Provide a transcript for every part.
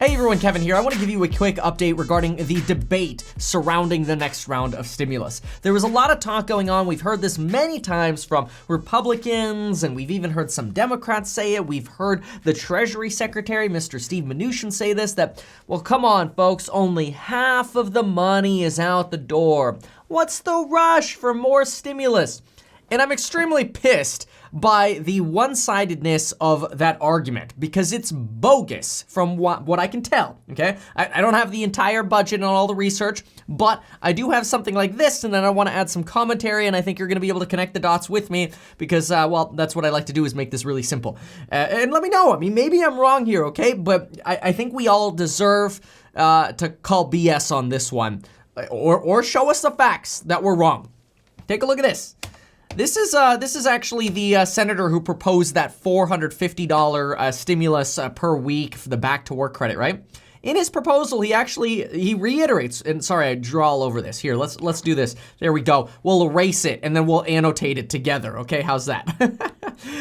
Hey everyone, Kevin here. I want to give you a quick update regarding the debate surrounding the next round of stimulus. There was a lot of talk going on. We've heard this many times from Republicans, and we've even heard some Democrats say it. We've heard the Treasury Secretary, Mr. Steve Mnuchin, say this, that, well, come on, folks, only half of the money is out the door. What's the rush for more stimulus? And I'm extremely pissed by the one-sidedness of that argument because it's bogus from what I can tell, okay? I don't have the entire budget and all the research, but I do have something like this, and then I want to add some commentary, and I think you're going to be able to connect the dots with me because, well, that's what I like to do is make this really simple. And let me know. I mean, maybe I'm wrong here, okay? But I think we all deserve to call BS on this one or show us the facts that we're wrong. Take a look at this. This is actually the senator who proposed that $450 stimulus per week for the back to work credit, right? In his proposal, he reiterates, and sorry, I draw all over this. Here, let's do this. There we go. We'll erase it and then we'll annotate it together. Okay, how's that?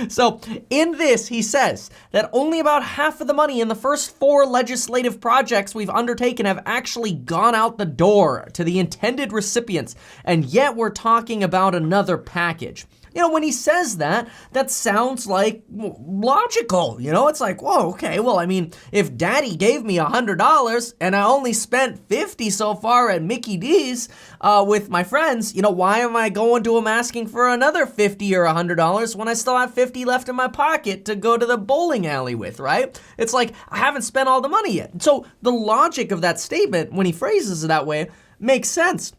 So in this, he says that only about half of the money in the first 4 legislative projects we've undertaken have actually gone out the door to the intended recipients, and yet we're talking about another package. You know, when he says that, that sounds like logical, you know? It's like, whoa, okay, well, I mean, if daddy gave me $100 and I only spent $50 so far at Mickey D's with my friends, you know, why am I going to him asking for another $50 or $100 when I still have $50 left in my pocket to go to the bowling alley with, right? It's like, I haven't spent all the money yet. So the logic of that statement, when he phrases it that way, makes sense.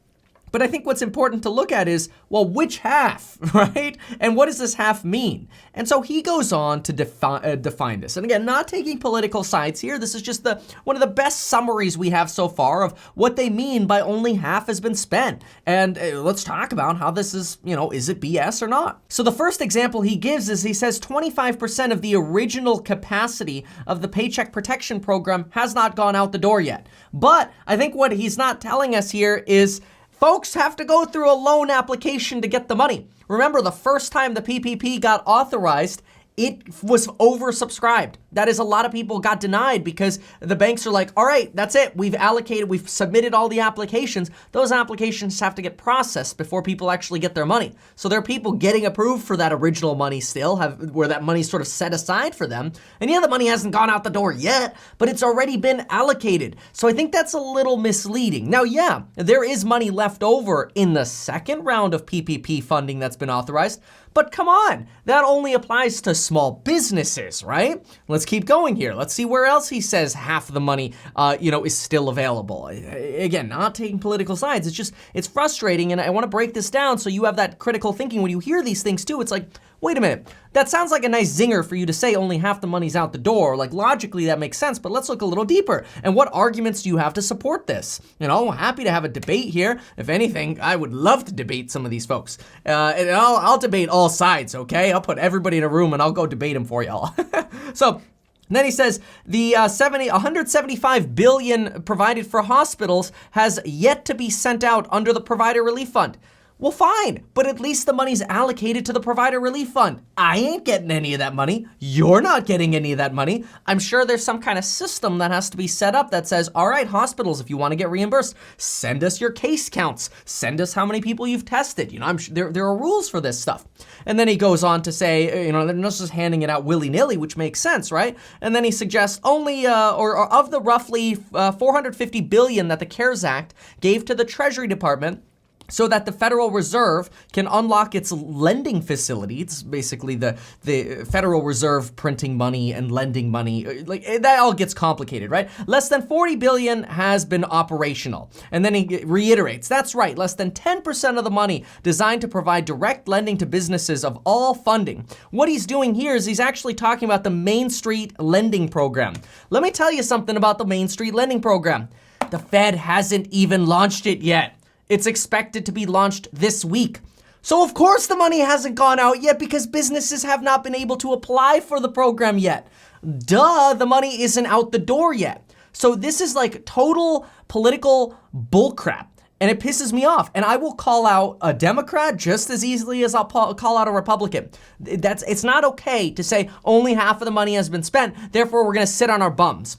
But I think what's important to look at is, well, which half, right? And what does this half mean? And so he goes on to define this. And again, not taking political sides here. This is just one of the best summaries we have so far of what they mean by only half has been spent. And let's talk about how this is, you know, is it BS or not? So the first example he gives is he says 25% of the original capacity of the Paycheck Protection Program has not gone out the door yet. But I think what he's not telling us here is folks have to go through a loan application to get the money. Remember, the first time the PPP got authorized, it was oversubscribed. That is, a lot of people got denied because the banks are like, all right, that's it. We've submitted all the applications. Those applications have to get processed before people actually get their money. So there are people getting approved for that original money still, where that money's sort of set aside for them. And yeah, the money hasn't gone out the door yet, but it's already been allocated. So I think that's a little misleading. Now, yeah, there is money left over in the second round of PPP funding that's been authorized, but come on, that only applies to small businesses, right? Let's keep going here. Let's see where else he says half of the money, is still available. Again, not taking political sides. It's frustrating, and I want to break this down so you have that critical thinking when you hear these things too. It's like, wait a minute, that sounds like a nice zinger for you to say only half the money's out the door. Like, logically that makes sense, but let's look a little deeper. And what arguments do you have to support this? You know, happy to have a debate here. If anything, I would love to debate some of these folks. And I'll debate all sides, okay? I'll put everybody in a room and I'll go debate them for y'all. So, then he says the $175 billion provided for hospitals has yet to be sent out under the Provider Relief Fund. Well, fine, but at least the money's allocated to the Provider Relief Fund. I ain't getting any of that money. You're not getting any of that money. I'm sure there's some kind of system that has to be set up that says, all right, hospitals, if you want to get reimbursed, send us your case counts. Send us how many people you've tested. You know, I'm sure there are rules for this stuff. And then he goes on to say, you know, they're not just handing it out willy-nilly, which makes sense, right? And then he suggests only, or of the roughly $450 billion that the CARES Act gave to the Treasury Department, so that the Federal Reserve can unlock its lending facility. It's basically the Federal Reserve printing money and lending money. Like, that all gets complicated, right? Less than $40 billion has been operational. And then he reiterates, that's right, less than 10% of the money designed to provide direct lending to businesses of all funding. What he's doing here is he's actually talking about the Main Street Lending Program. Let me tell you something about the Main Street Lending Program. The Fed hasn't even launched it yet. It's expected to be launched this week. So of course the money hasn't gone out yet because businesses have not been able to apply for the program yet. Duh, the money isn't out the door yet. So this is like total political bullcrap. And it pisses me off. And I will call out a Democrat just as easily as I'll call out a Republican. It's not okay to say only half of the money has been spent, therefore we're gonna sit on our bums.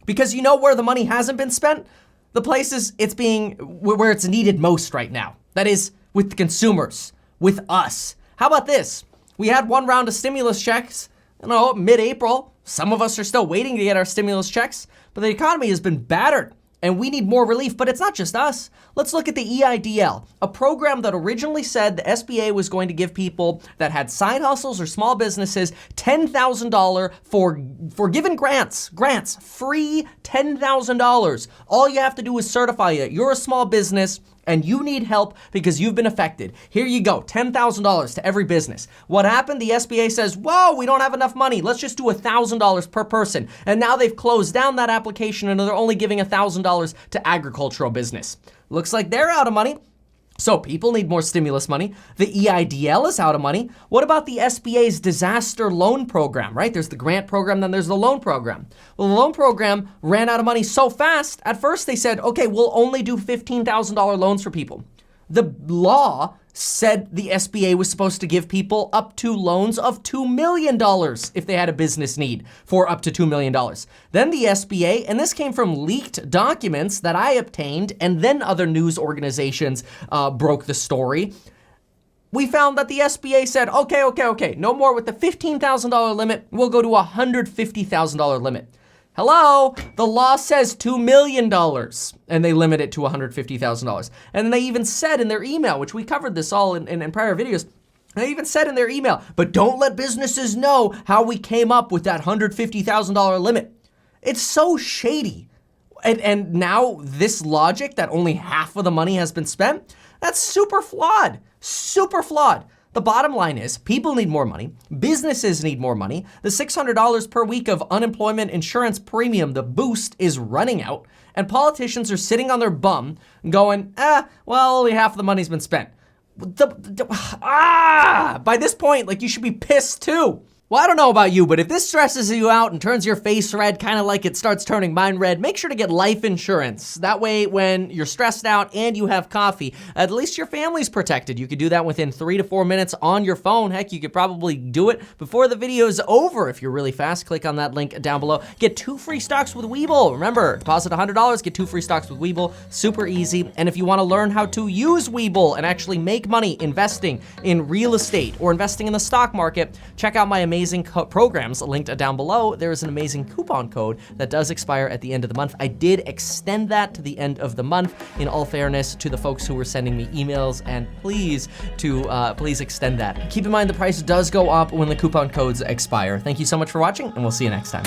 Because you know where the money hasn't been spent? The places it's being, where it's needed most right now. That is with the consumers, with us. How about this? We had one round of stimulus checks, mid-April. Some of us are still waiting to get our stimulus checks, but the economy has been battered and we need more relief, but it's not just us. Let's look at the EIDL, a program that originally said the SBA was going to give people that had side hustles or small businesses $10,000 for given grants, free $10,000. All you have to do is certify it. You're a small business and you need help because you've been affected. Here you go, $10,000 to every business. What happened? The SBA says, whoa, we don't have enough money. Let's just do $1,000 per person. And now they've closed down that application and they're only giving $1,000 to agricultural business. Looks like they're out of money. So people need more stimulus money. The EIDL is out of money. What about the SBA's disaster loan program, right? There's the grant program, then there's the loan program. Well, the loan program ran out of money so fast. At first they said, okay, we'll only do $15,000 loans for people. The law said the SBA was supposed to give people up to loans of $2 million if they had a business need for up to $2 million. Then the SBA, and this came from leaked documents that I obtained, and then other news organizations broke the story. We found that the SBA said, okay, no more with the $15,000 limit. We'll go to a $150,000 limit. Hello, the law says $2 million, and they limit it to $150,000. And they even said in their email, which we covered this all in prior videos, they even said in their email, but don't let businesses know how we came up with that $150,000 limit. It's so shady. And now this logic that only half of the money has been spent, that's super flawed. The bottom line is people need more money. Businesses need more money. The $600 per week of unemployment insurance premium, the boost, is running out. And politicians are sitting on their bum going, only half of the money's been spent. By this point, you should be pissed too. Well, I don't know about you, but if this stresses you out and turns your face red, kind of like it starts turning mine red, make sure to get life insurance. That way, when you're stressed out and you have coffee, at least your family's protected. You could do that within 3 to 4 minutes on your phone. Heck, you could probably do it before the video's over. If you're really fast, click on that link down below. Get 2 free stocks with Webull. Remember, deposit $100, get 2 free stocks with Webull. Super easy. And if you want to learn how to use Webull and actually make money investing in real estate or investing in the stock market, check out my amazing programs linked down below. There is an amazing coupon code that does expire at the end of the month. I did extend that to the end of the month in all fairness to the folks who were sending me emails, and please extend that. Keep in mind the price does go up when the coupon codes expire. Thank you so much for watching, and we'll see you next time.